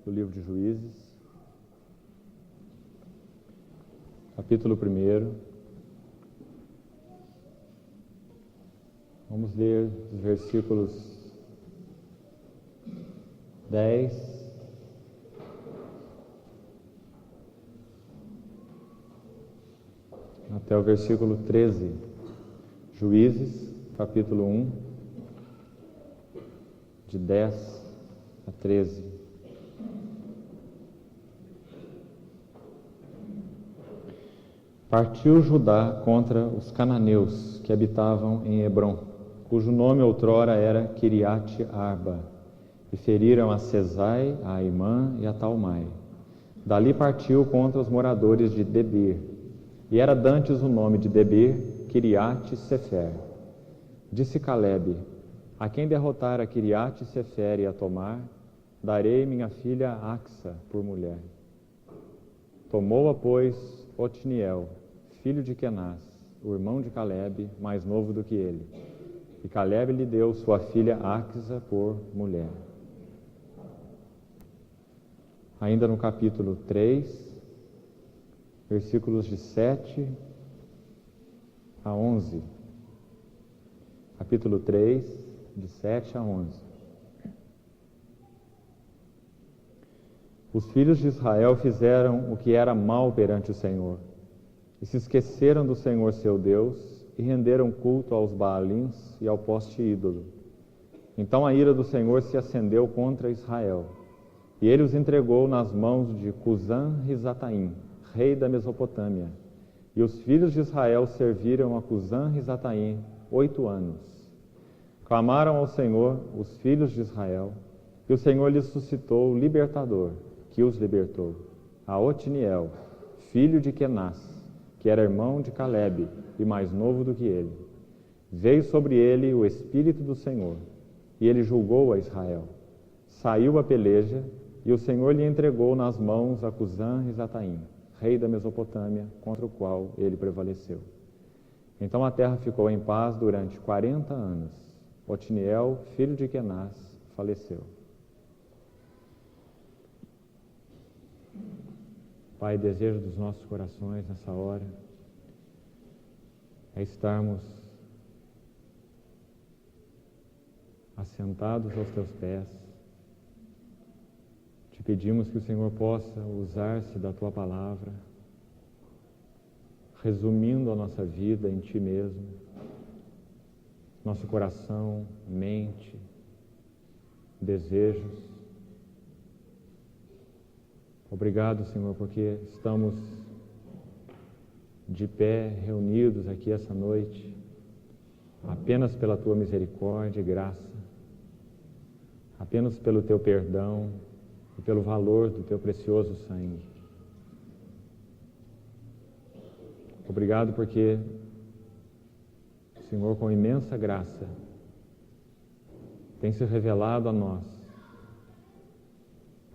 do livro de Juízes, capítulo 1. Vamos ler os versículos 10 até o versículo 13. Juízes, capítulo 1, de 10 a 13. Partiu Judá contra os cananeus que habitavam em Hebrom, cujo nome outrora era Quiriate Arba, e feriram a Sesai, a Aimã e a Talmai. Dali partiu contra os moradores de Debir, e era dantes o nome de Debir, Quiriate Sefer. Disse Calebe: a quem derrotar a Quiriate Sefer e a tomar, darei minha filha Axa por mulher. Tomou-a, pois, Otniel, filho de Kenaz, o irmão de Calebe, mais novo do que ele. E Calebe lhe deu sua filha Axa por mulher. Ainda no capítulo 3, versículos de 7 a 11. Capítulo 3, de 7 a 11. Os filhos de Israel fizeram o que era mal perante o Senhor, e se esqueceram do Senhor seu Deus, e renderam culto aos Baalins e ao poste ídolo. Então a ira do Senhor se acendeu contra Israel, e ele os entregou nas mãos de Cusã-Risataim, rei da Mesopotâmia. E os filhos de Israel serviram a Cusã-Risataim 8 anos. Clamaram ao Senhor os filhos de Israel, e o Senhor lhes suscitou o libertador, que os libertou, a Otniel, filho de Kenaz, que era irmão de Calebe e mais novo do que ele. Veio sobre ele o Espírito do Senhor, e ele julgou a Israel. Saiu a peleja, e o Senhor lhe entregou nas mãos a Cusã-Risataim, rei da Mesopotâmia, contra o qual ele prevaleceu. Então a terra ficou em paz durante 40 anos. Otniel, filho de Kenaz, faleceu. Pai, desejo dos nossos corações nessa hora é estarmos assentados aos teus pés. Te pedimos que o Senhor possa usar-se da tua palavra, resumindo a nossa vida em ti mesmo, nosso coração, mente, desejos. Obrigado, Senhor, porque estamos de pé, reunidos aqui essa noite, apenas pela tua misericórdia e graça, apenas pelo teu perdão e pelo valor do teu precioso sangue. Obrigado porque o Senhor, com imensa graça, tem se revelado a nós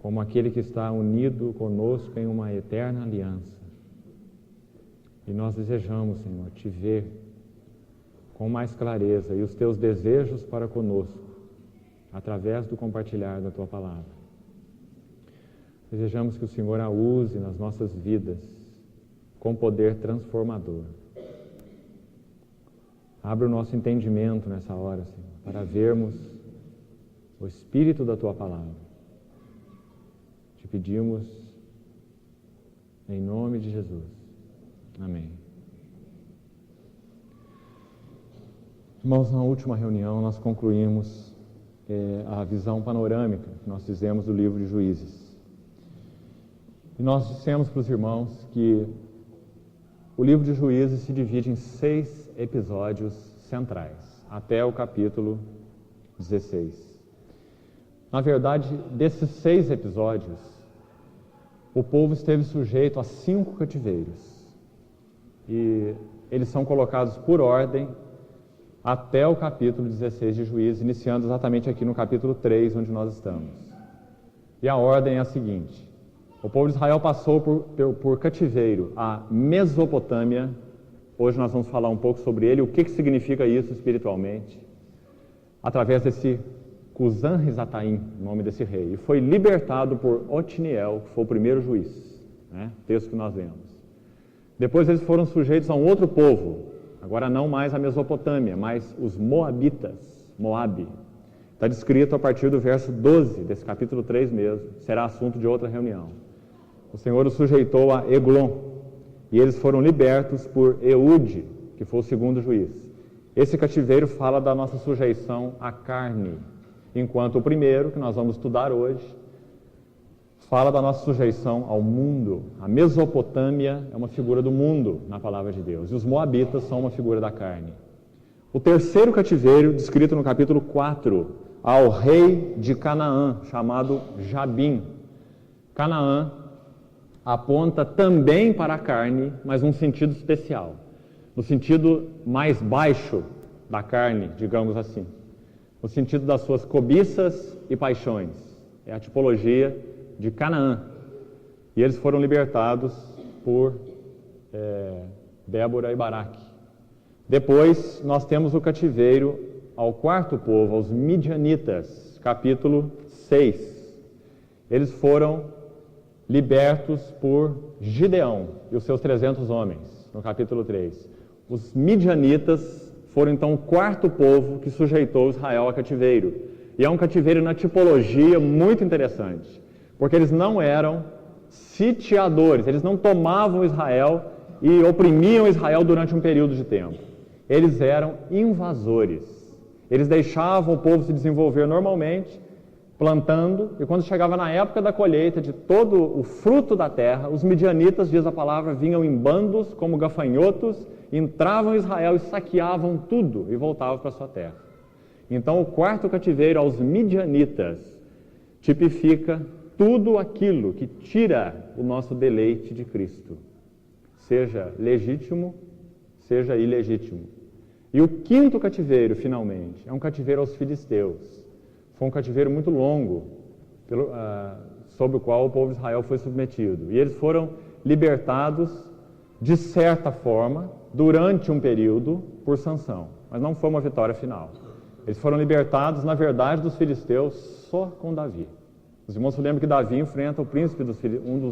como aquele que está unido conosco em uma eterna aliança. E nós desejamos, Senhor, te ver com mais clareza e os teus desejos para conosco, através do compartilhar da tua palavra. Desejamos que o Senhor a use nas nossas vidas com poder transformador. Abra o nosso entendimento nessa hora, Senhor, para vermos o Espírito da tua palavra. Te pedimos em nome de Jesus. Amém. Irmãos, na última reunião nós concluímos a visão panorâmica que nós fizemos do livro de Juízes. E nós dissemos para os irmãos que o livro de Juízes se divide em 6 episódios centrais, até o capítulo 16. Na verdade, desses 6 episódios, o povo esteve sujeito a 5 cativeiros. E eles são colocados por ordem até o capítulo 16 de Juízes, iniciando exatamente aqui no capítulo 3, onde nós estamos. E a ordem é a seguinte: o povo de Israel passou por cativeiro a Mesopotâmia. Hoje nós vamos falar um pouco sobre ele, o que significa isso espiritualmente, através desse Cusã-Risataim, o nome desse rei, e foi libertado por Otniel, que foi o primeiro juiz, né? Texto que nós lemos. Depois eles foram sujeitos a um outro povo, agora não mais a Mesopotâmia, mas os Moabitas, Moabe. Está descrito a partir do verso 12, desse capítulo 3 mesmo, será assunto de outra reunião. O Senhor os sujeitou a Eglon, e eles foram libertos por Eude, que foi o segundo juiz. Esse cativeiro fala da nossa sujeição à carne, enquanto o primeiro, que nós vamos estudar hoje, fala da nossa sujeição ao mundo. A Mesopotâmia é uma figura do mundo na palavra de Deus, e os Moabitas são uma figura da carne. O terceiro cativeiro, descrito no capítulo 4, ao rei de Canaã, chamado Jabim. Canaã aponta também para a carne, mas num sentido especial, no sentido mais baixo da carne, digamos assim, no sentido das suas cobiças e paixões. É a tipologia de Canaã. E eles foram libertados por Débora e Baraque. Depois nós temos o cativeiro ao quarto povo, aos midianitas, capítulo 6. Eles foram libertos por Gideão e os seus 300 homens, no capítulo 3. Os midianitas foram então o quarto povo que sujeitou Israel a cativeiro. E é um cativeiro na tipologia muito interessante, porque eles não eram sitiadores, eles não tomavam Israel e oprimiam Israel durante um período de tempo. Eles eram invasores. Eles deixavam o povo se desenvolver normalmente, plantando, e quando chegava na época da colheita de todo o fruto da terra, os midianitas, diz a palavra, vinham em bandos como gafanhotos, entravam em Israel e saqueavam tudo e voltavam para sua terra. Então o quarto cativeiro aos midianitas tipifica tudo aquilo que tira o nosso deleite de Cristo, seja legítimo, seja ilegítimo. E o quinto cativeiro, finalmente, é um cativeiro aos filisteus. Foi um cativeiro muito longo, sobre o qual o povo de Israel foi submetido. E eles foram libertados, de certa forma, durante um período, por Sansão. Mas não foi uma vitória final. Eles foram libertados, na verdade, dos filisteus só com Davi. Os irmãos se lembram que Davi enfrenta um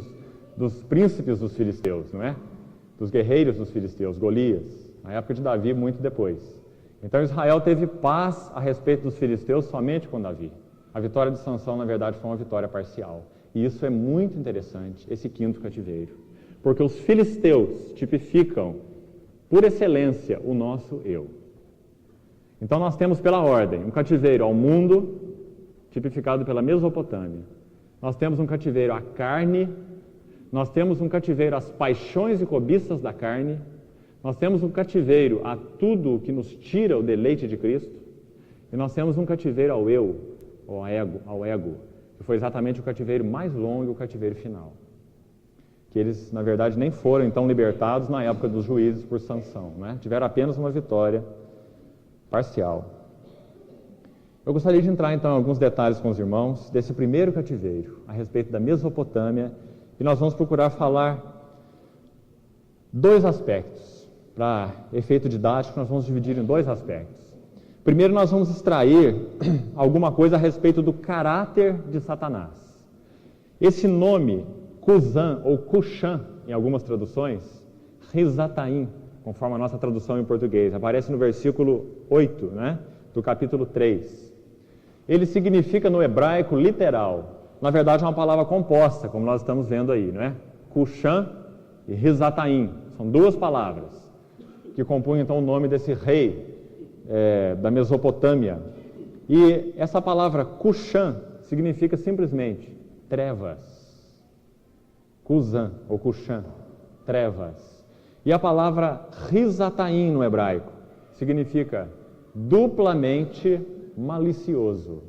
dos príncipes dos filisteus, não é? Dos guerreiros dos filisteus, Golias. Na época de Davi, muito depois. Então Israel teve paz a respeito dos filisteus somente com Davi. A vitória de Sansão, na verdade, foi uma vitória parcial. E isso é muito interessante, esse quinto cativeiro. Porque os filisteus tipificam, por excelência, o nosso eu. Então nós temos pela ordem um cativeiro ao mundo, tipificado pela Mesopotâmia. Nós temos um cativeiro à carne, nós temos um cativeiro às paixões e cobiças da carne, nós temos um cativeiro a tudo que nos tira o deleite de Cristo, e nós temos um cativeiro ao eu, ao ego, que foi exatamente o cativeiro mais longo e o cativeiro final. Que eles, na verdade, nem foram então libertados na época dos juízes por Sansão, né? Tiveram apenas uma vitória parcial. Eu gostaria de entrar então em alguns detalhes com os irmãos desse primeiro cativeiro, a respeito da Mesopotâmia, e nós vamos procurar falar dois aspectos. Para efeito didático, nós vamos dividir em dois aspectos. Primeiro, nós vamos extrair alguma coisa a respeito do caráter de Satanás. Esse nome, Cusã ou Cuxã, em algumas traduções, Risataim, conforme a nossa tradução em português, aparece no versículo 8, né, do capítulo 3. Ele significa no hebraico literal. Na verdade, é uma palavra composta, como nós estamos vendo aí, não é? Cuxã e Risataim. São duas palavras que compunham então o nome desse rei da Mesopotâmia. E essa palavra Cuxã significa simplesmente trevas. Cusã ou Cuxã, trevas. E a palavra Risataim no hebraico significa duplamente malicioso.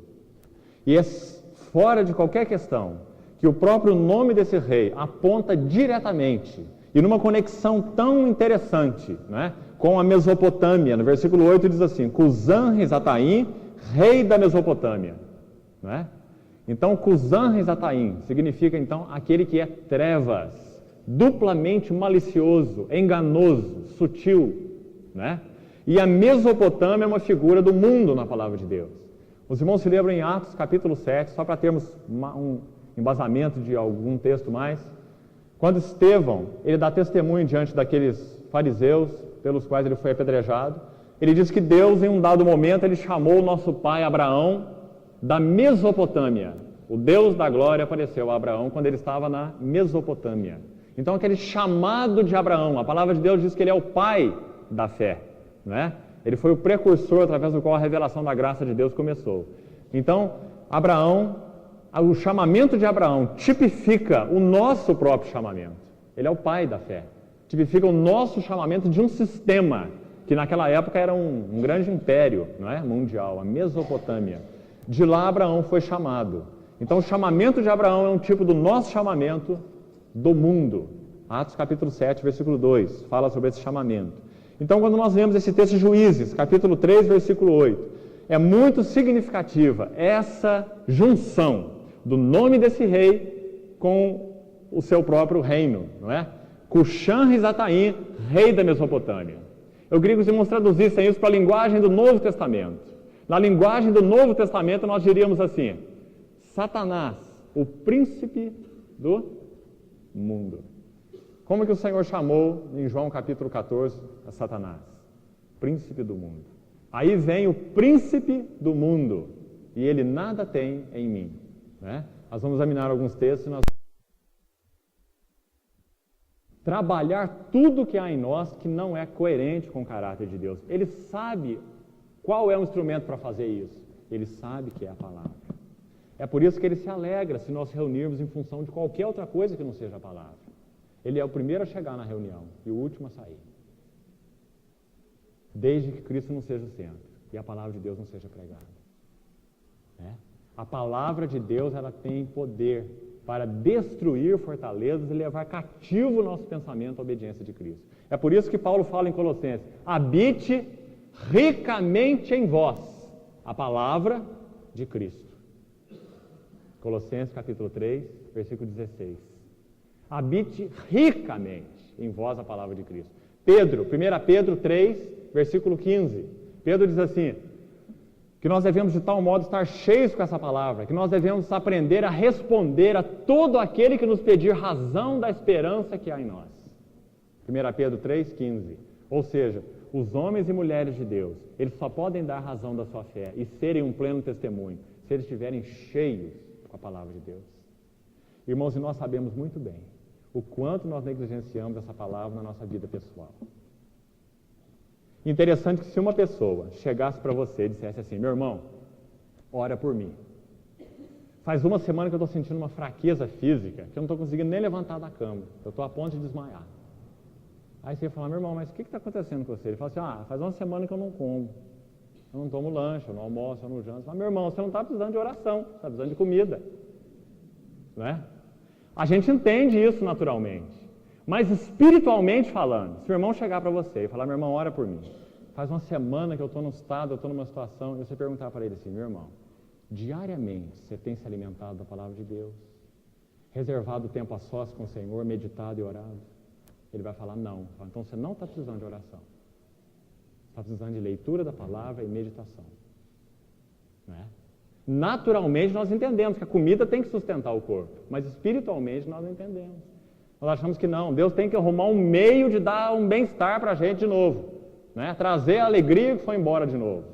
E é fora de qualquer questão que o próprio nome desse rei aponta diretamente e numa conexão tão interessante, né, com a Mesopotâmia. No versículo 8 diz assim, Cusã-Risataim, rei da Mesopotâmia. Né? Então, Cusã-Risataim significa então aquele que é trevas, duplamente malicioso, enganoso, sutil. Né? E a Mesopotâmia é uma figura do mundo na palavra de Deus. Os irmãos se lembram em Atos capítulo 7, só para termos um embasamento de algum texto mais, quando Estevão, ele dá testemunho diante daqueles fariseus pelos quais ele foi apedrejado, ele diz que Deus, em um dado momento, ele chamou o nosso pai Abraão da Mesopotâmia. O Deus da glória apareceu a Abraão quando ele estava na Mesopotâmia. Então, aquele chamado de Abraão, a palavra de Deus diz que ele é o pai da fé, não é? Ele foi o precursor através do qual a revelação da graça de Deus começou. Então, Abraão, o chamamento de Abraão tipifica o nosso próprio chamamento. Ele é o pai da fé. Tipifica o nosso chamamento de um sistema, que naquela época era um grande império, não é? Mundial, a Mesopotâmia. De lá Abraão foi chamado. Então o chamamento de Abraão é um tipo do nosso chamamento do mundo. Atos capítulo 7, versículo 2, fala sobre esse chamamento. Então quando nós lemos esse texto de Juízes, capítulo 3, versículo 8, é muito significativa essa junção do nome desse rei com o seu próprio reino, não é? Cuxã-Risataim, rei da Mesopotâmia. Eu queria que os irmãos traduzissem isso para a linguagem do Novo Testamento. Na linguagem do Novo Testamento, nós diríamos assim: Satanás, o príncipe do mundo. Como que o Senhor chamou em João capítulo 14 a Satanás? Príncipe do mundo. Aí vem o príncipe do mundo, e ele nada tem em mim. Né? Nós vamos examinar alguns textos e nós trabalhar tudo que há em nós que não é coerente com o caráter de Deus. Ele sabe qual é o instrumento para fazer isso. Ele sabe que é a palavra. É por isso que ele se alegra se nós reunirmos em função de qualquer outra coisa que não seja a palavra. Ele é o primeiro a chegar na reunião e o último a sair. Desde que Cristo não seja o centro e a palavra de Deus não seja pregada. A palavra de Deus, ela tem poder para destruir fortalezas e levar cativo o nosso pensamento à obediência de Cristo. É por isso que Paulo fala em Colossenses: habite ricamente em vós a palavra de Cristo. Colossenses capítulo 3, versículo 16. Habite ricamente em vós a palavra de Cristo. 1 Pedro 3, versículo 15. Pedro diz assim: que nós devemos de tal modo estar cheios com essa palavra, que nós devemos aprender a responder a todo aquele que nos pedir razão da esperança que há em nós. 1 Pedro 3,15. Ou seja, os homens e mulheres de Deus, eles só podem dar razão da sua fé e serem um pleno testemunho se eles estiverem cheios com a palavra de Deus. Irmãos, e nós sabemos muito bem o quanto nós negligenciamos essa palavra na nossa vida pessoal. Interessante que se uma pessoa chegasse para você e dissesse assim: meu irmão, ora por mim. Faz uma semana que eu estou sentindo uma fraqueza física, que eu não estou conseguindo nem levantar da cama. Eu estou a ponto de desmaiar. Aí você ia falar: meu irmão, mas o que está acontecendo com você? Ele fala assim: faz uma semana que eu não como. Eu não tomo lanche, eu não almoço, eu não janto. Mas, meu irmão, você não está precisando de oração, você está precisando de comida. Não é? A gente entende isso naturalmente. Mas espiritualmente falando, se o irmão chegar para você e falar: meu irmão, ora por mim. Faz uma semana que eu estou num estado, eu estou numa situação, e você perguntar para ele assim: meu irmão, diariamente você tem se alimentado da palavra de Deus? Reservado tempo a sós com o Senhor, meditado e orado? Ele vai falar: não. Então você não está precisando de oração. Está precisando de leitura da palavra e meditação. Não é? Naturalmente nós entendemos que a comida tem que sustentar o corpo, mas espiritualmente nós não entendemos. Nós achamos que não, Deus tem que arrumar um meio de dar um bem-estar para a gente de novo, né? Trazer a alegria que foi embora de novo.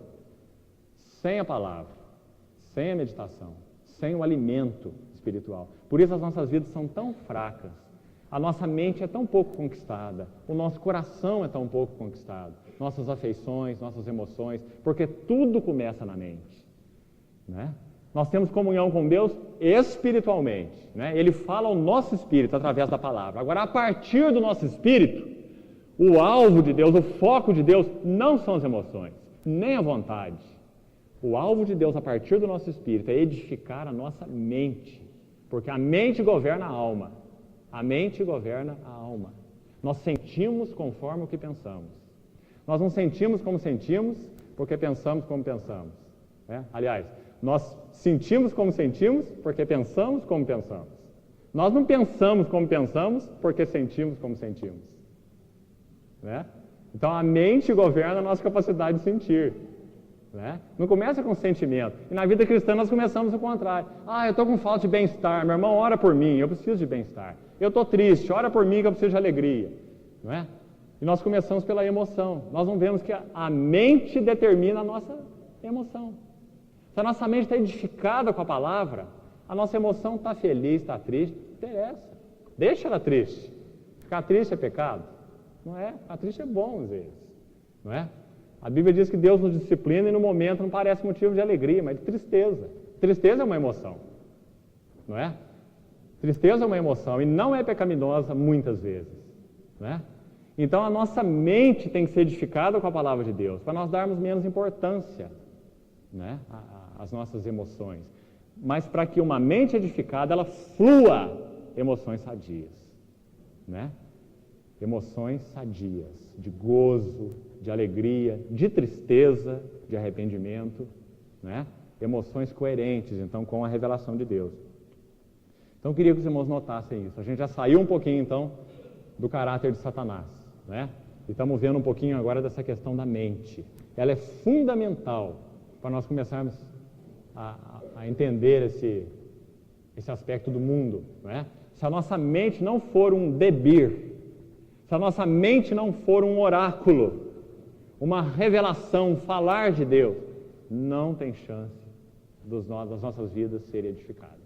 Sem a palavra, sem a meditação, sem o alimento espiritual. Por isso as nossas vidas são tão fracas, a nossa mente é tão pouco conquistada, o nosso coração é tão pouco conquistado, nossas afeições, nossas emoções, porque tudo começa na mente. Né? Nós temos comunhão com Deus espiritualmente, né? Ele fala ao nosso espírito através da palavra. Agora, a partir do nosso espírito, o alvo de Deus, o foco de Deus não são as emoções, nem a vontade. O alvo de Deus a partir do nosso espírito é edificar a nossa mente, porque a mente governa a alma. A mente governa a alma. Nós sentimos conforme o que pensamos. Nós não sentimos como sentimos porque pensamos como pensamos, né? Aliás, nós sentimos como sentimos porque pensamos como pensamos. Nós não pensamos como pensamos porque sentimos como sentimos. Né? Então a mente governa a nossa capacidade de sentir. Né? Não começa com sentimento. E na vida cristã nós começamos o contrário. Eu estou com falta de bem-estar, meu irmão, ora por mim, eu preciso de bem-estar. Eu estou triste, ora por mim que eu preciso de alegria. Não é? E nós começamos pela emoção. Nós não vemos que a mente determina a nossa emoção. Se a nossa mente está edificada com a palavra, a nossa emoção está feliz, está triste, não interessa. Deixa ela triste. Ficar triste é pecado? Não é. Ficar triste é bom às vezes. Não é? A Bíblia diz que Deus nos disciplina e no momento não parece motivo de alegria, mas de tristeza. Tristeza é uma emoção, não é? Tristeza é uma emoção e não é pecaminosa muitas vezes, não é? Então a nossa mente tem que ser edificada com a palavra de Deus, para nós darmos menos importância, né, às nossas emoções. Mas para que uma mente edificada, ela flua emoções sadias, né? Emoções sadias, de gozo, de alegria, de tristeza, de arrependimento, né? Emoções coerentes, então, com a revelação de Deus. Então, eu queria que os irmãos notassem isso. A gente já saiu um pouquinho, então, do caráter de Satanás, né? E estamos vendo um pouquinho agora dessa questão da mente. Ela é fundamental para nós começarmos a entender esse aspecto do mundo, né? Se a nossa mente não for um debir, se a nossa mente não for um oráculo, uma revelação, falar de Deus, não tem chance das nossas vidas serem edificadas.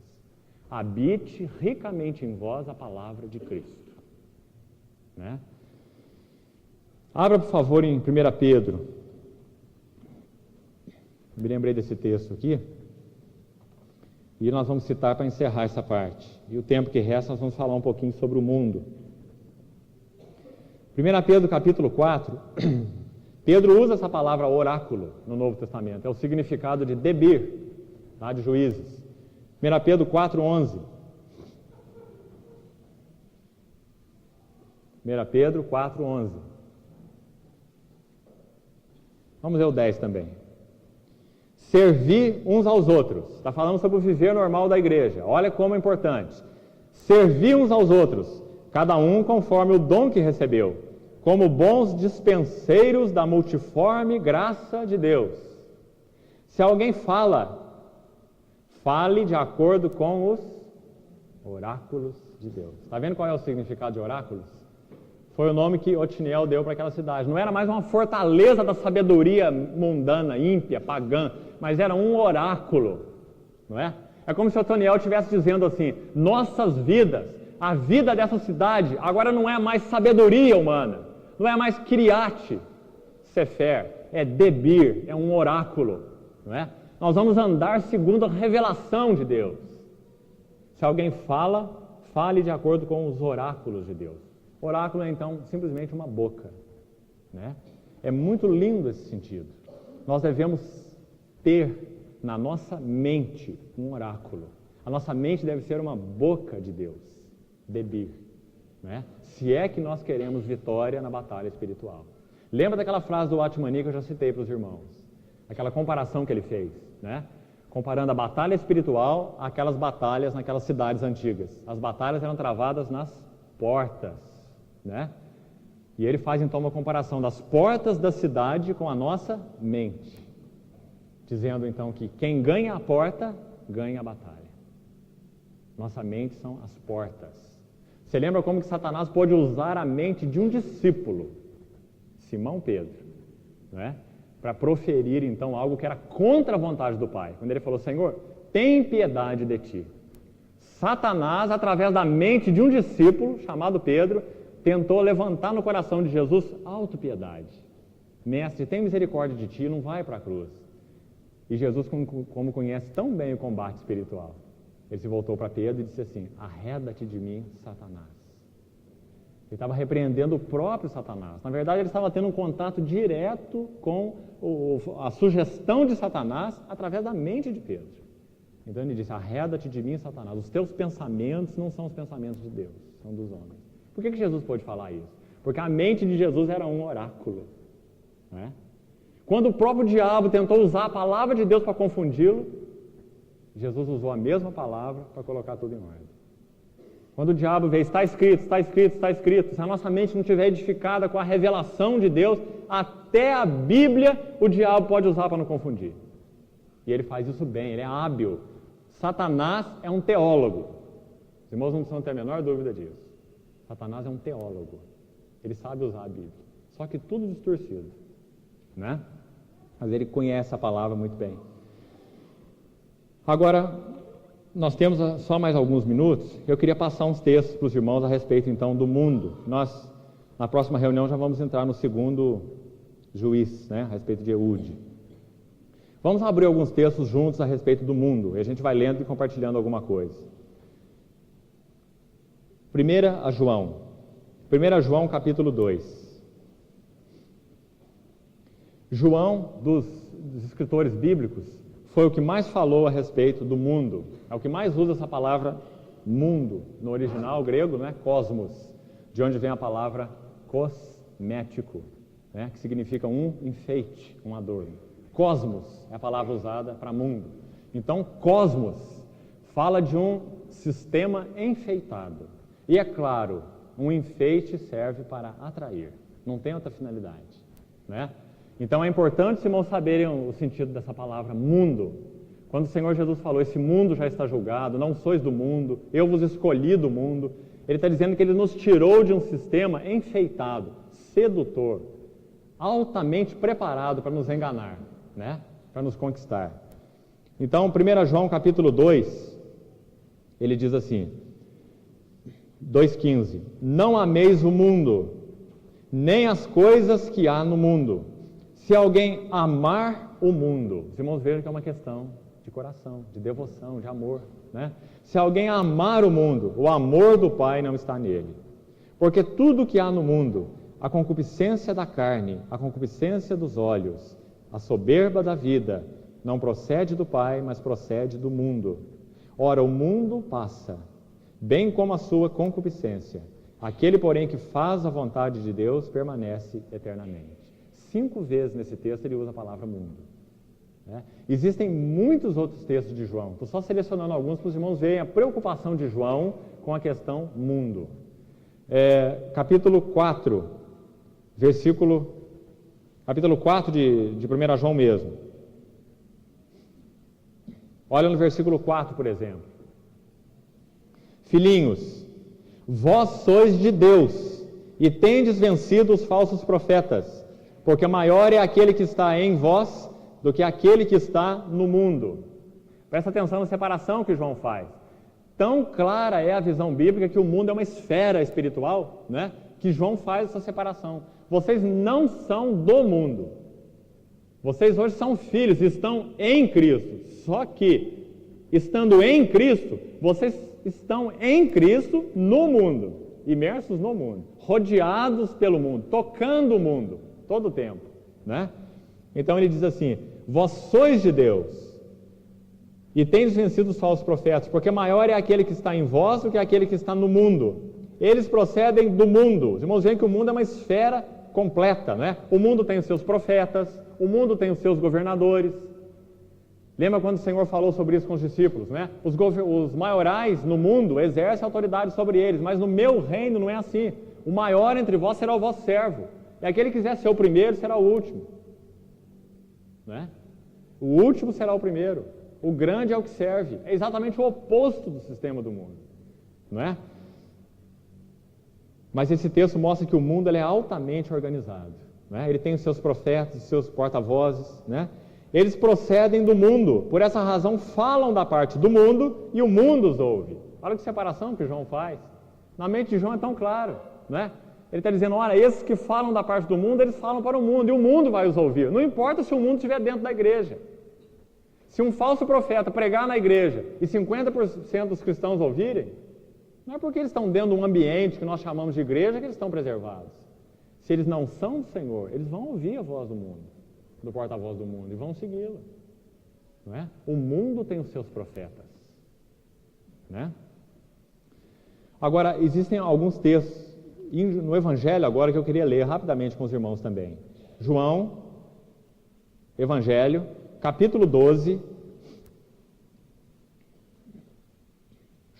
Habite ricamente em vós a palavra de Cristo. Né? Abra, por favor, em 1 Pedro. Me lembrei desse texto aqui. E nós vamos citar para encerrar essa parte. E o tempo que resta, nós vamos falar um pouquinho sobre o mundo. 1 Pedro, capítulo 4... Pedro usa essa palavra oráculo no Novo Testamento, é o significado de debir, tá, de Juízes. 1 Pedro 4:11. 1 Pedro 4:11. Vamos ver o 10 também. Servir uns aos outros. Está falando sobre o viver normal da igreja. Olha como é importante. Servir uns aos outros, cada um conforme o dom que recebeu, como bons dispenseiros da multiforme graça de Deus. Se alguém fala, fale de acordo com os oráculos de Deus. Está vendo qual é o significado de oráculos? Foi o nome que Otiniel deu para aquela cidade. Não era mais uma fortaleza da sabedoria mundana, ímpia, pagã, mas era um oráculo, não é? É como se Otiniel estivesse dizendo assim, nossas vidas, a vida dessa cidade, agora não é mais sabedoria humana, não é mais criate, sefer, é debir, é um oráculo, não é? Nós vamos andar segundo a revelação de Deus. Se alguém fala, fale de acordo com os oráculos de Deus. Oráculo é, então, simplesmente uma boca, né? É muito lindo esse sentido. Nós devemos ter na nossa mente um oráculo. A nossa mente deve ser uma boca de Deus, debir, né? Se é que nós queremos vitória na batalha espiritual. Lembra daquela frase do Watchmani que eu já citei para os irmãos? Aquela comparação que ele fez, né? Comparando a batalha espiritual àquelas batalhas naquelas cidades antigas. As batalhas eram travadas nas portas, né? E ele faz então uma comparação das portas da cidade com a nossa mente, dizendo então que quem ganha a porta, ganha a batalha. Nossa mente são as portas. Você lembra como que Satanás pôde usar a mente de um discípulo, Simão Pedro, né? Para proferir então algo que era contra a vontade do Pai. Quando ele falou, Senhor, tem piedade de ti. Satanás, através da mente de um discípulo, chamado Pedro, tentou levantar no coração de Jesus autopiedade. Mestre, tem misericórdia de ti, não vai para a cruz. E Jesus, como conhece tão bem o combate espiritual, ele se voltou para Pedro e disse assim, arreda-te de mim, Satanás. Ele estava repreendendo o próprio Satanás. Na verdade, ele estava tendo um contato direto com a sugestão de Satanás através da mente de Pedro. Então ele disse, arreda-te de mim, Satanás. Os teus pensamentos não são os pensamentos de Deus, são dos homens. Por que Jesus pôde falar isso? Porque a mente de Jesus era um oráculo, né? Quando o próprio diabo tentou usar a palavra de Deus para confundi-lo, Jesus usou a mesma palavra para colocar tudo em ordem. Quando o diabo vê, está escrito, está escrito, está escrito, se a nossa mente não estiver edificada com a revelação de Deus, até a Bíblia o diabo pode usar para nos confundir. E ele faz isso bem, ele é hábil. Satanás é um teólogo. Os irmãos não precisam ter a menor dúvida disso. Satanás é um teólogo. Ele sabe usar a Bíblia. Só que tudo distorcido, né? Mas ele conhece a palavra muito bem. Agora, nós temos só mais alguns minutos. Eu queria passar uns textos para os irmãos a respeito, então, do mundo. Nós, na próxima reunião, já vamos entrar no segundo juiz, né? A respeito de Eude. Vamos abrir alguns textos juntos a respeito do mundo. E a gente vai lendo e compartilhando alguma coisa. 1 João, capítulo 2. João, dos escritores bíblicos, foi o que mais falou a respeito do mundo. É o que mais usa essa palavra mundo. No original grego, né? Cosmos, de onde vem a palavra cosmético, né? Que significa um enfeite, um adorno. Cosmos é a palavra usada para mundo. Então, cosmos fala de um sistema enfeitado. E é claro, um enfeite serve para atrair. Não tem outra finalidade, né? Então é importante os irmãos saberem o sentido dessa palavra mundo. Quando o Senhor Jesus falou, esse mundo já está julgado, não sois do mundo, eu vos escolhi do mundo, Ele está dizendo que Ele nos tirou de um sistema enfeitado, sedutor, altamente preparado para nos enganar, né? Para nos conquistar. Então, 1 João capítulo 2, ele diz assim, 2,15: Não ameis o mundo, nem as coisas que há no mundo. Se alguém amar o mundo, os irmãos vejam que é uma questão de coração, de devoção, de amor, né? Se alguém amar o mundo, o amor do Pai não está nele. Porque tudo que há no mundo, a concupiscência da carne, a concupiscência dos olhos, a soberba da vida, não procede do Pai, mas procede do mundo. Ora, o mundo passa, bem como a sua concupiscência. Aquele, porém, que faz a vontade de Deus, permanece eternamente. 5 vezes nesse texto ele usa a palavra mundo, né? Existem muitos outros textos de João. Estou só selecionando alguns para os irmãos verem a preocupação de João com a questão mundo. Capítulo 4, capítulo 4 de 1 João mesmo. Olha no versículo 4, por exemplo. Filhinhos, vós sois de Deus e tendes vencido os falsos profetas, porque maior é aquele que está em vós do que aquele que está no mundo. Presta atenção na separação que João faz. Tão clara é a visão bíblica que o mundo é uma esfera espiritual, né? Que João faz essa separação. Vocês não são do mundo. Vocês hoje são filhos, estão em Cristo. Só que, estando em Cristo, vocês estão em Cristo no mundo, imersos no mundo, rodeados pelo mundo, tocando o mundo, todo o tempo, né? Então ele diz assim, vós sois de Deus e tendes vencido os falsos profetas, porque maior é aquele que está em vós do que aquele que está no mundo. Eles procedem do mundo. Os irmãos veem que o mundo é uma esfera completa, né? O mundo tem os seus profetas, o mundo tem os seus governadores. Lembra quando o Senhor falou sobre isso com os discípulos, né? Os maiorais no mundo exercem autoridade sobre eles, mas no meu reino não é assim. O maior entre vós será o vosso servo. E aquele que quiser ser o primeiro será o último, né? O último será o primeiro. O grande é o que serve. É exatamente o oposto do sistema do mundo, não é? Mas esse texto mostra que o mundo ele é altamente organizado, né? Ele tem os seus profetas, os seus porta-vozes, né? Eles procedem do mundo, por essa razão falam da parte do mundo e o mundo os ouve. Olha que separação que João faz. Na mente de João é tão claro, né? Ele está dizendo, olha, esses que falam da parte do mundo, eles falam para o mundo, e o mundo vai os ouvir. Não importa se o mundo estiver dentro da igreja. Se um falso profeta pregar na igreja e 50% dos cristãos ouvirem, não é porque eles estão dentro de um ambiente que nós chamamos de igreja que eles estão preservados. Se eles não são do Senhor, eles vão ouvir a voz do mundo, do porta-voz do mundo, e vão segui-la, não é? O mundo tem os seus profetas, né? Agora, existem alguns textos no Evangelho agora que eu queria ler rapidamente com os irmãos também. João, Evangelho, capítulo 12.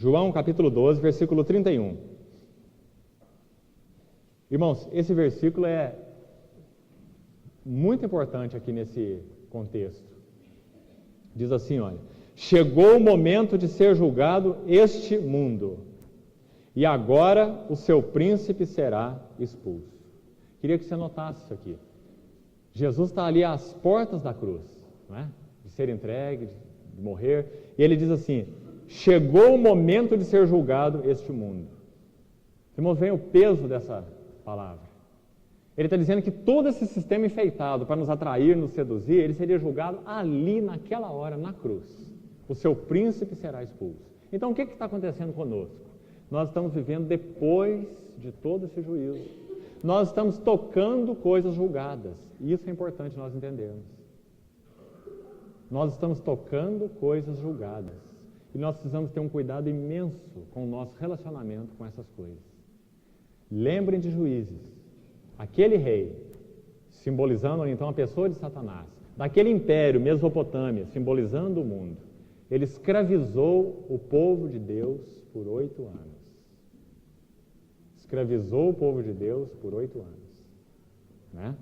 João capítulo 12, versículo 31. Irmãos, esse versículo é muito importante aqui nesse contexto. Diz assim, olha: chegou o momento de ser julgado este mundo, e agora o seu príncipe será expulso. Queria que você notasse isso aqui. Jesus está ali às portas da cruz, não é? De ser entregue, de morrer, e ele diz assim: chegou o momento de ser julgado este mundo. Irmãos, vem o peso dessa palavra. Ele está dizendo que todo esse sistema enfeitado para nos atrair, nos seduzir, ele seria julgado ali, naquela hora, na cruz. O seu príncipe será expulso. Então, o que está acontecendo conosco? Nós estamos vivendo depois de todo esse juízo. Nós estamos tocando coisas julgadas. E isso é importante nós entendermos. Nós estamos tocando coisas julgadas. E nós precisamos ter um cuidado imenso com o nosso relacionamento com essas coisas. Lembrem de Juízes. Aquele rei, simbolizando então a pessoa de Satanás, daquele império, Mesopotâmia, simbolizando o mundo, ele escravizou o povo de Deus por 8 anos. Escravizou o povo de Deus por 8 anos. Né?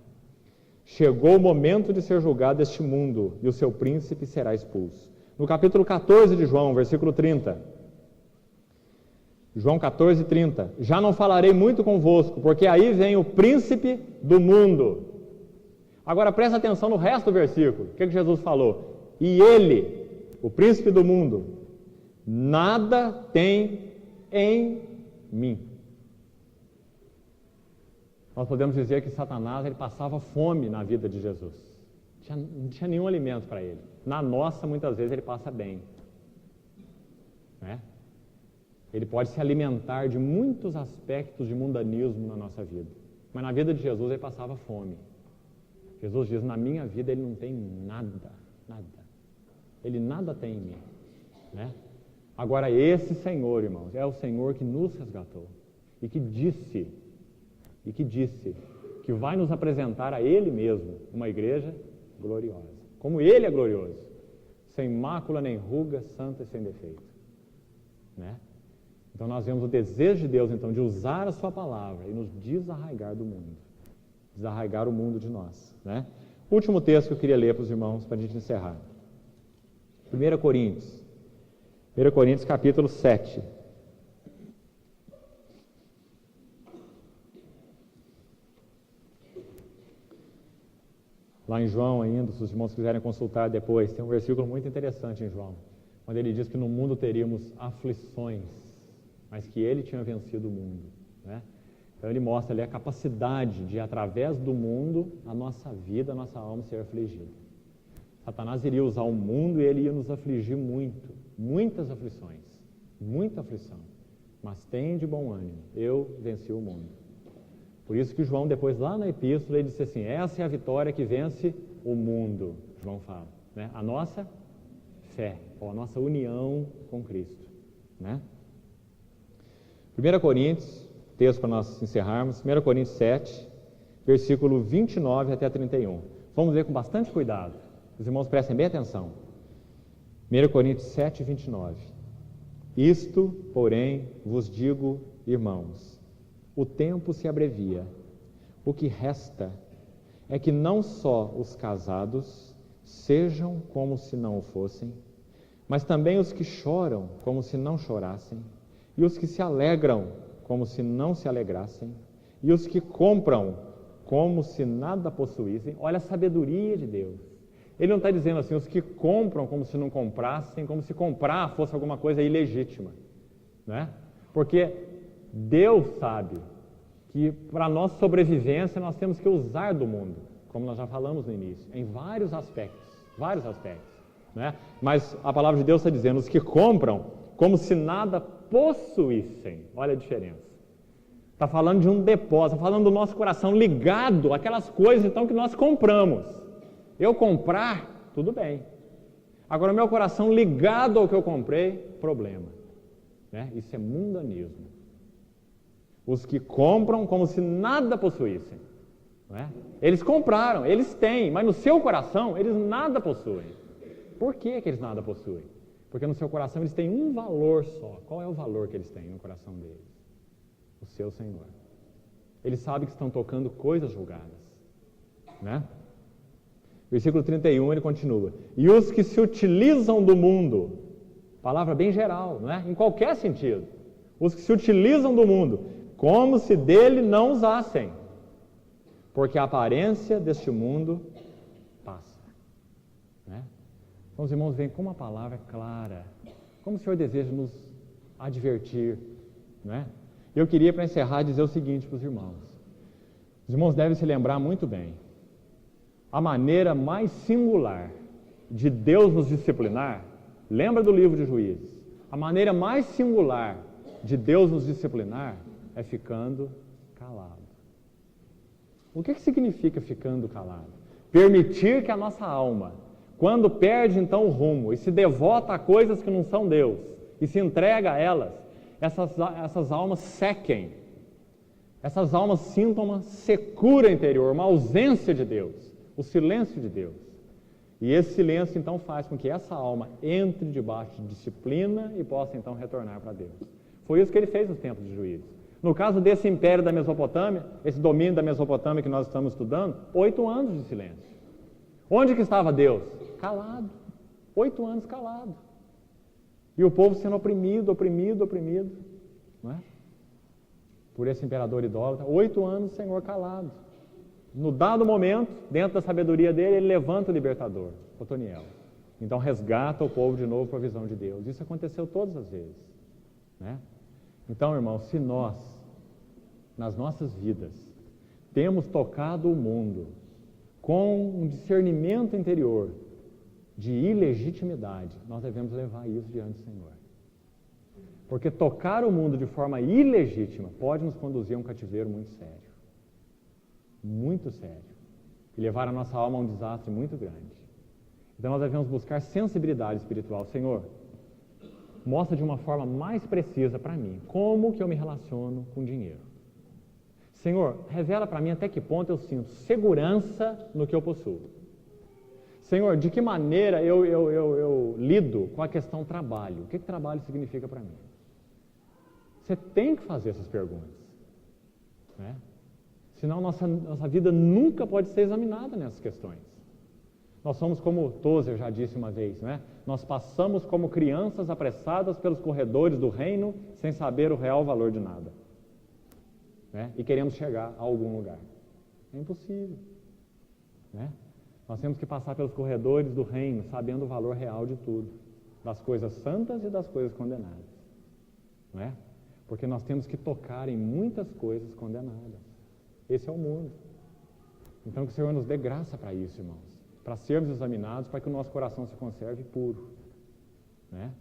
Chegou o momento de ser julgado este mundo, e o seu príncipe será expulso. No capítulo 14 de João, versículo 30. João 14, 30. Já não falarei muito convosco, porque aí vem o príncipe do mundo. Agora presta atenção no resto do versículo. O que Jesus falou? E ele, o príncipe do mundo, nada tem em mim. Nós podemos dizer que Satanás ele passava fome na vida de Jesus. Não tinha nenhum alimento para ele. Na nossa, muitas vezes, ele passa bem. Né? Ele pode se alimentar de muitos aspectos de mundanismo na nossa vida. Mas na vida de Jesus ele passava fome. Jesus diz, na minha vida ele não tem nada, nada. Ele nada tem em mim. Né? Agora esse Senhor, irmãos, é o Senhor que nos resgatou. E que disse que vai nos apresentar a Ele mesmo uma igreja gloriosa. Como Ele é glorioso. Sem mácula nem ruga, santa e sem defeito. Né? Então nós vemos o desejo de Deus, então, de usar a sua palavra e nos desarraigar do mundo. Desarraigar o mundo de nós. Né? Último texto que eu queria ler para os irmãos, para a gente encerrar. 1 Coríntios. 1 Coríntios, capítulo 7. Lá em João ainda, se os irmãos quiserem consultar depois, tem um versículo muito interessante em João, onde ele diz que no mundo teríamos aflições, mas que ele tinha vencido o mundo. Né? Então ele mostra ali a capacidade de, através do mundo, a nossa vida, a nossa alma ser afligida. Satanás iria usar o mundo e ele ia nos afligir muito, muitas aflições, muita aflição. Mas tem de bom ânimo, eu venci o mundo. Por isso que João, depois lá na epístola, ele disse assim, essa é a vitória que vence o mundo, João fala. Né? A nossa fé, ou a nossa união com Cristo. Né? 1 Coríntios, texto para nós encerrarmos, 1 Coríntios 7, versículo 29 até 31. Vamos ler com bastante cuidado. Os irmãos prestem bem atenção. 1 Coríntios 7, 29. Isto, porém, vos digo, irmãos, o tempo se abrevia. O que resta é que não só os casados sejam como se não o fossem, mas também os que choram como se não chorassem, e os que se alegram como se não se alegrassem, e os que compram como se nada possuíssem. Olha a sabedoria de Deus. Ele não está dizendo assim, os que compram como se não comprassem, como se comprar fosse alguma coisa ilegítima. Né? Porque Deus sabe que para a nossa sobrevivência nós temos que usar do mundo, como nós já falamos no início, em vários aspectos. Né? Mas a palavra de Deus está dizendo, os que compram como se nada possuíssem. Olha a diferença. Está falando de um depósito, está falando do nosso coração ligado àquelas coisas então que nós compramos. Eu comprar, tudo bem. Agora, o meu coração ligado ao que eu comprei, problema. Né? Isso é mundanismo. Os que compram como se nada possuíssem. Não é? Eles compraram, eles têm, mas no seu coração eles nada possuem. Por que eles nada possuem? Porque no seu coração eles têm um valor só. Qual é o valor que eles têm no coração deles? O seu Senhor. Eles sabem que estão tocando coisas julgadas, né? Versículo 31, ele continua. E os que se utilizam do mundo, palavra bem geral, não é? Em qualquer sentido. Os que se utilizam do mundo, como se dele não usassem. Porque a aparência deste mundo passa, né? Então os irmãos veem como a palavra é clara, como o Senhor deseja nos advertir, né? Eu queria, para encerrar, dizer o seguinte para os irmãos. Os irmãos devem se lembrar muito bem. A maneira mais singular de Deus nos disciplinar, lembra do livro de Juízes, a maneira mais singular de Deus nos disciplinar é ficando calado. O que significa ficando calado? Permitir que a nossa alma, quando perde então o rumo e se devota a coisas que não são Deus e se entrega a elas, essas almas sequem, essas almas sintam uma secura interior, uma ausência de Deus, o silêncio de Deus. E esse silêncio então faz com que essa alma entre debaixo de disciplina e possa então retornar para Deus. Foi isso que ele fez nos tempos de Juízes. No caso desse império da Mesopotâmia, esse domínio da Mesopotâmia que nós estamos estudando, 8 anos de silêncio. Onde que estava Deus? Calado. 8 anos calado. E o povo sendo oprimido, não é? Por esse imperador idólatra. 8 anos o Senhor calado. No dado momento, dentro da sabedoria dele, ele levanta o libertador, Otoniel. Então resgata o povo de novo para a visão de Deus. Isso aconteceu todas as vezes, né? Então, irmãos, se nós, nas nossas vidas, temos tocado o mundo com um discernimento interior de ilegitimidade, nós devemos levar isso diante do Senhor. Porque tocar o mundo de forma ilegítima pode nos conduzir a um cativeiro muito sério. Muito sério. E levar a nossa alma a um desastre muito grande. Então nós devemos buscar sensibilidade espiritual. Senhor, mostra de uma forma mais precisa para mim como que eu me relaciono com dinheiro. Senhor, revela para mim até que ponto eu sinto segurança no que eu possuo. Senhor, de que maneira eu lido com a questão trabalho? O que trabalho significa para mim? Você tem que fazer essas perguntas, né? Senão nossa vida nunca pode ser examinada nessas questões. Nós somos como Tozer já disse uma vez, né? Nós passamos como crianças apressadas pelos corredores do reino sem saber o real valor de nada, né? E queremos chegar a algum lugar. É impossível, né? Nós temos que passar pelos corredores do reino sabendo o valor real de tudo, das coisas santas e das coisas condenadas, não é? Porque nós temos que tocar em muitas coisas condenadas. Esse é o mundo. Então que o Senhor nos dê graça para isso, irmãos, para sermos examinados, para que o nosso coração se conserve puro, né?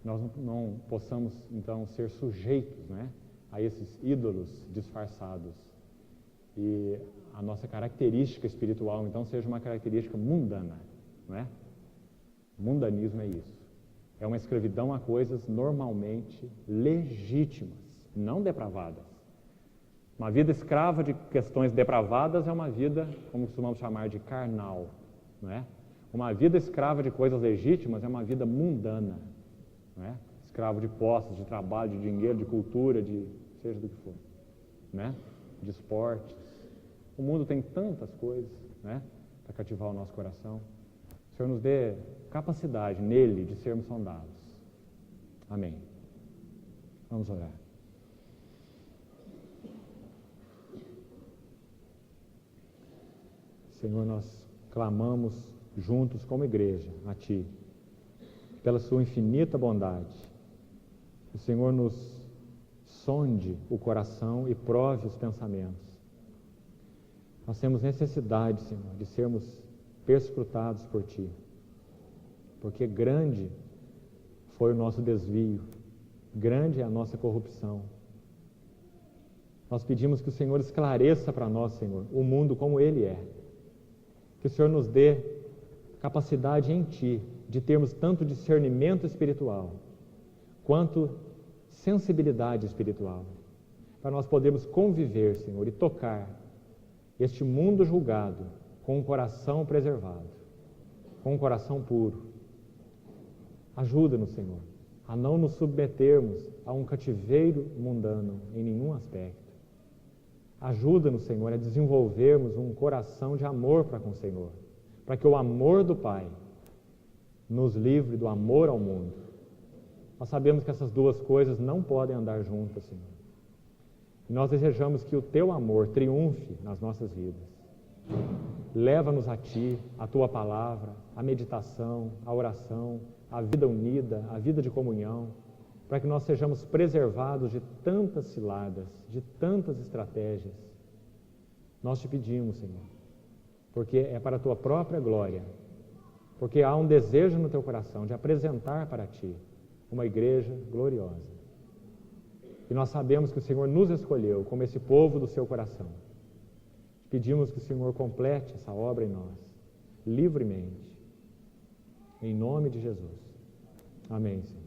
Nós não possamos então ser sujeitos, né, a esses ídolos disfarçados. E a nossa característica espiritual, então, seja uma característica mundana, não é? Mundanismo é isso. É uma escravidão a coisas normalmente legítimas, não depravadas. Uma vida escrava de questões depravadas é uma vida, como costumamos chamar de carnal, não é? Uma vida escrava de coisas legítimas é uma vida mundana, não é? Escravo de posses, de trabalho, de dinheiro, de cultura, de seja do que for, né? De esportes. O mundo tem tantas coisas, né, para cativar o nosso coração. O Senhor nos dê capacidade nele de sermos sondados. Amém. Vamos orar. Senhor, nós clamamos juntos como igreja a Ti, pela Sua infinita bondade. O Senhor nos sonde o coração e prove os pensamentos. Nós temos necessidade, Senhor, de sermos perscrutados por Ti, porque grande foi o nosso desvio, grande é a nossa corrupção. Nós pedimos que o Senhor esclareça para nós, Senhor, o mundo como ele é. Que o Senhor nos dê capacidade em Ti de termos tanto discernimento espiritual quanto sensibilidade espiritual, para nós podermos conviver, Senhor, e tocar este mundo julgado com um coração preservado, com um coração puro. Ajuda-nos, Senhor, a não nos submetermos a um cativeiro mundano em nenhum aspecto. Ajuda-nos, Senhor, a desenvolvermos um coração de amor para com o Senhor, para que o amor do Pai nos livre do amor ao mundo. Nós sabemos que essas duas coisas não podem andar juntas, Senhor. E nós desejamos que o Teu amor triunfe nas nossas vidas. Leva-nos a Ti, a Tua palavra, a meditação, a oração, a vida unida, a vida de comunhão, para que nós sejamos preservados de tantas ciladas, de tantas estratégias. Nós te pedimos, Senhor, porque é para a Tua própria glória, porque há um desejo no Teu coração de apresentar para Ti uma igreja gloriosa. E nós sabemos que o Senhor nos escolheu como esse povo do Seu coração. Pedimos que o Senhor complete essa obra em nós, livremente, em nome de Jesus. Amém, Senhor.